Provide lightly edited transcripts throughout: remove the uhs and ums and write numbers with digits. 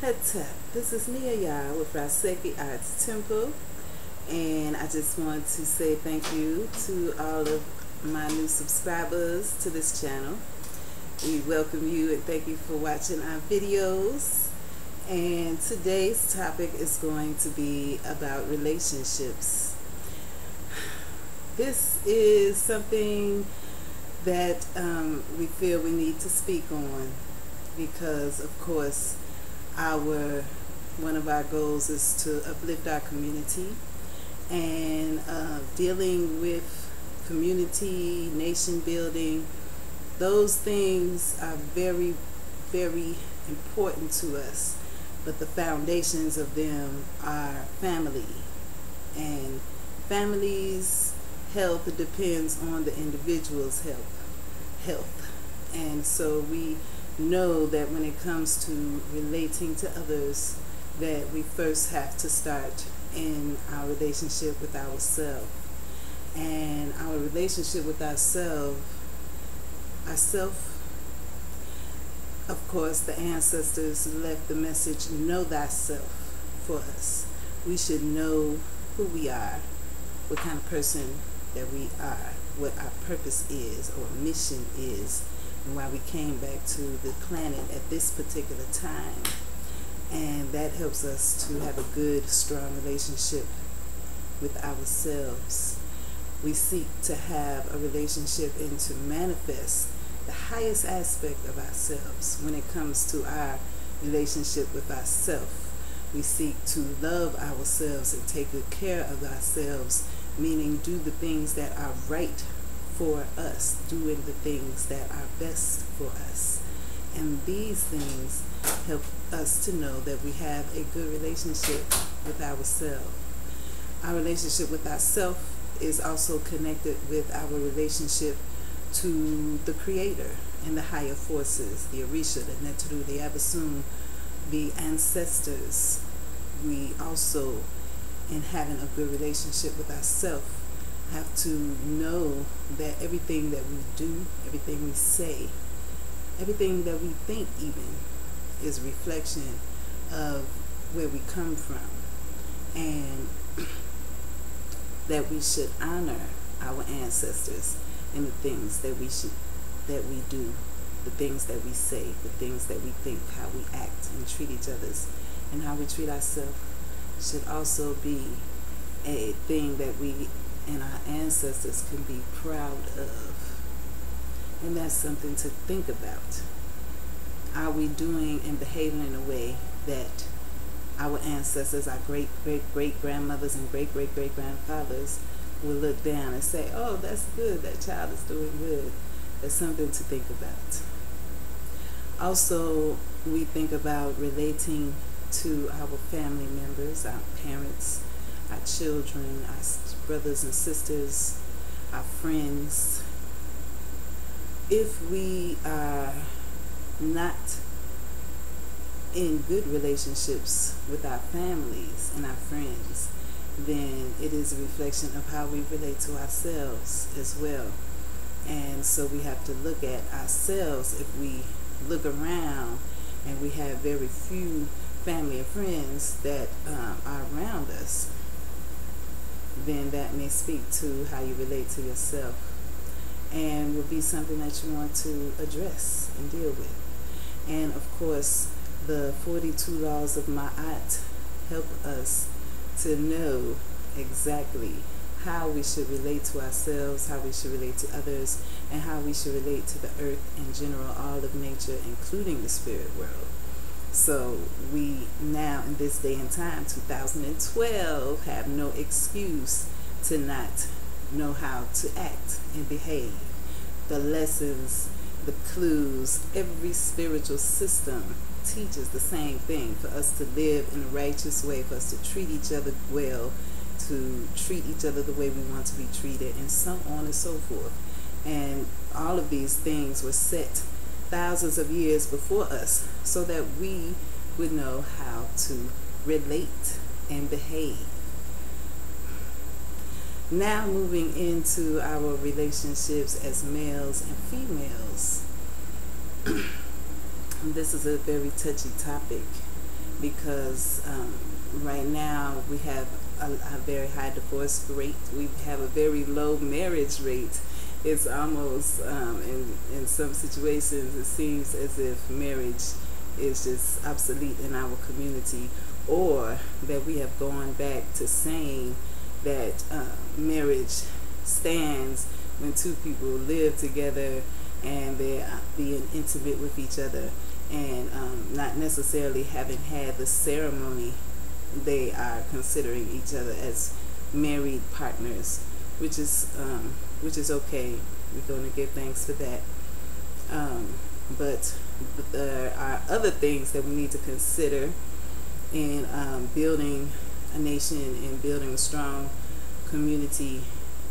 Hatep. This is Nia Yah with Raseki Arts Temple, and I just want to say thank you to all of my new subscribers to this channel. We welcome you and thank you for watching our videos. And today's topic is going to be about relationships. This is something that we feel we need to speak on because, of course, one of our goals is to uplift our community, and dealing with community, nation building, those things are very, very important to us, but the foundations of them are family, and family's health depends on the individual's health. And so we know that when it comes to relating to others, that we first have to start in our relationship with ourselves. And our relationship with ourself, of course, the ancestors left the message, know thyself, for us. We should know who we are, what kind of person that we are, what our purpose is or mission is, and why we came back to the planet at this particular time. And that helps us to have a good, strong relationship with ourselves. We seek to have a relationship and to manifest the highest aspect of ourselves when it comes to our relationship with ourselves. We seek to love ourselves and take good care of ourselves, meaning do the things that are right for us, doing the things that are best for us. And these things help us to know that we have a good relationship with ourselves. Our relationship with ourselves is also connected with our relationship to the Creator and the higher forces, the Orisha, the Netru, the Abasun, the ancestors. We also, in having a good relationship with ourselves, have to know that everything that we do, everything we say, everything that we think even, is a reflection of where we come from, and that we should honor our ancestors in the things that we do, the things that we say, the things that we think, how we act and treat each other, and how we treat ourselves should also be a thing that we and our ancestors can be proud of. And that's something to think about. Are we doing and behaving in a way that our ancestors, our great-great-great-grandmothers and great-great-great-grandfathers will look down and say, oh, that's good, that child is doing good? That's something to think about. Also, we think about relating to our family members, our parents, our children, our brothers and sisters, our friends. If we are not in good relationships with our families and our friends, then it is a reflection of how we relate to ourselves as well. And so we have to look at ourselves. If we look around and we have very few family and friends that are around us, then that may speak to how you relate to yourself, and will be something that you want to address and deal with. And of course, the 42 laws of Ma'at help us to know exactly how we should relate to ourselves, how we should relate to others, and how we should relate to the earth in general, all of nature, including the spirit world. So we now, in this day and time, 2012, have no excuse to not know how to act and behave. The lessons, the clues, every spiritual system teaches the same thing, for us to live in a righteous way, for us to treat each other well, to treat each other the way we want to be treated, and so on and so forth. And all of these things were set thousands of years before us so that we would know how to relate and behave. Now moving into our relationships as males and females. This is a very touchy topic, because right now we have a very high divorce rate. We have a very low marriage rate. It's almost, in some situations, it seems as if marriage is just obsolete in our community, or that we have gone back to saying that marriage stands when two people live together and they're being intimate with each other, and not necessarily having had the ceremony. They are considering each other as married partners, which is okay. We're going to give thanks for that. But there are other things that we need to consider in building a nation and building a strong community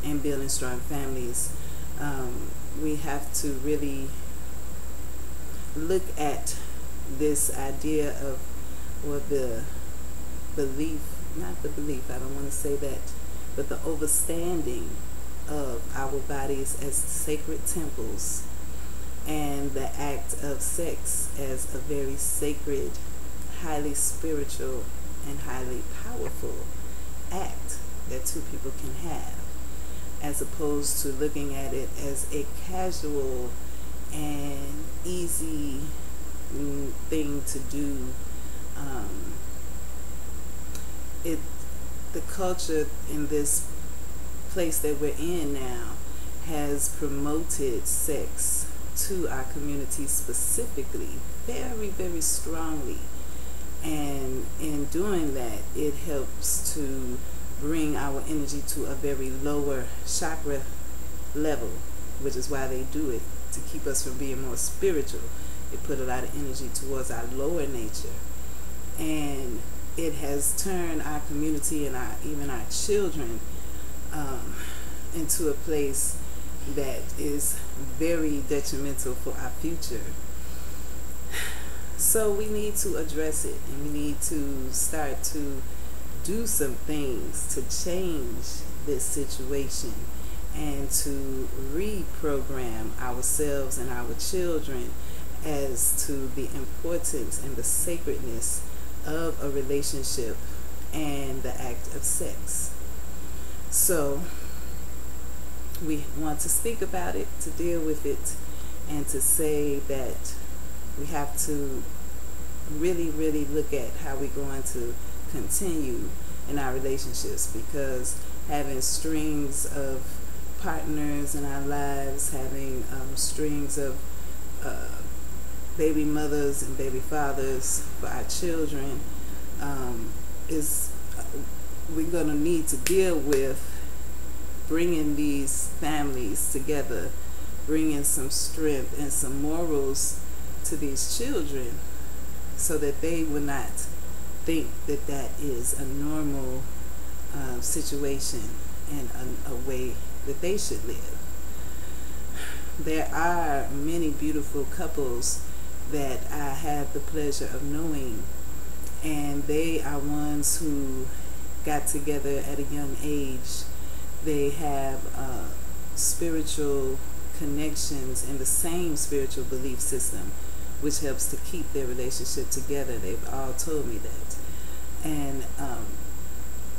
and building strong families. We have to really look at this idea of, or the belief, not the belief, I don't want to say that, but the overstanding of our bodies as sacred temples, and the act of sex as a very sacred, highly spiritual, and highly powerful act that two people can have, as opposed to looking at it as a casual and easy thing to do. The culture in this place that we're in now has promoted sex to our community specifically very, very strongly, and in doing that, it helps to bring our energy to a very lower chakra level, which is why they do it, to keep us from being more spiritual. They put a lot of energy towards our lower nature, and it has turned our community and even our children into a place that is very detrimental for our future. So we need to address it, and we need to start to do some things to change this situation and to reprogram ourselves and our children as to the importance and the sacredness of a relationship and the act of sex. So we want to speak about it, to deal with it, and to say that we have to really, really look at how we're going to continue in our relationships, because having strings of partners in our lives, having strings of baby mothers and baby fathers for our children, we're going to need to deal with bringing these families together, bringing some strength and some morals to these children, so that they will not think that that is a normal situation and a way that they should live. There are many beautiful couples that I have the pleasure of knowing, and they are ones who got together at a young age. They have spiritual connections in the same spiritual belief system, which helps to keep their relationship together. They've all told me that. And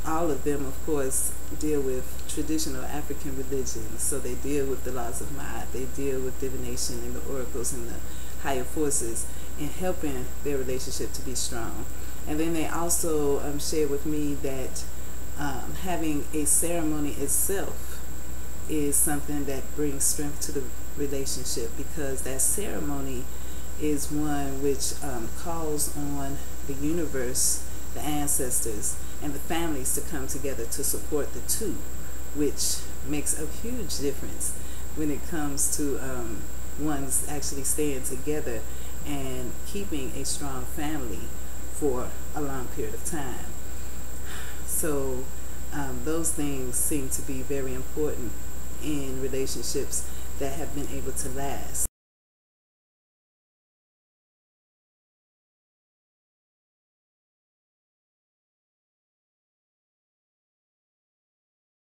all of them, of course, deal with traditional African religions. So they deal with the laws of Ma'at, they deal with divination and the oracles and the higher forces in helping their relationship to be strong. And then they also share with me that having a ceremony itself is something that brings strength to the relationship, because that ceremony is one which calls on the universe, the ancestors, and the families to come together to support the two, which makes a huge difference when it comes to one's actually staying together and keeping a strong family for a long period of time. So those things seem to be very important in relationships that have been able to last.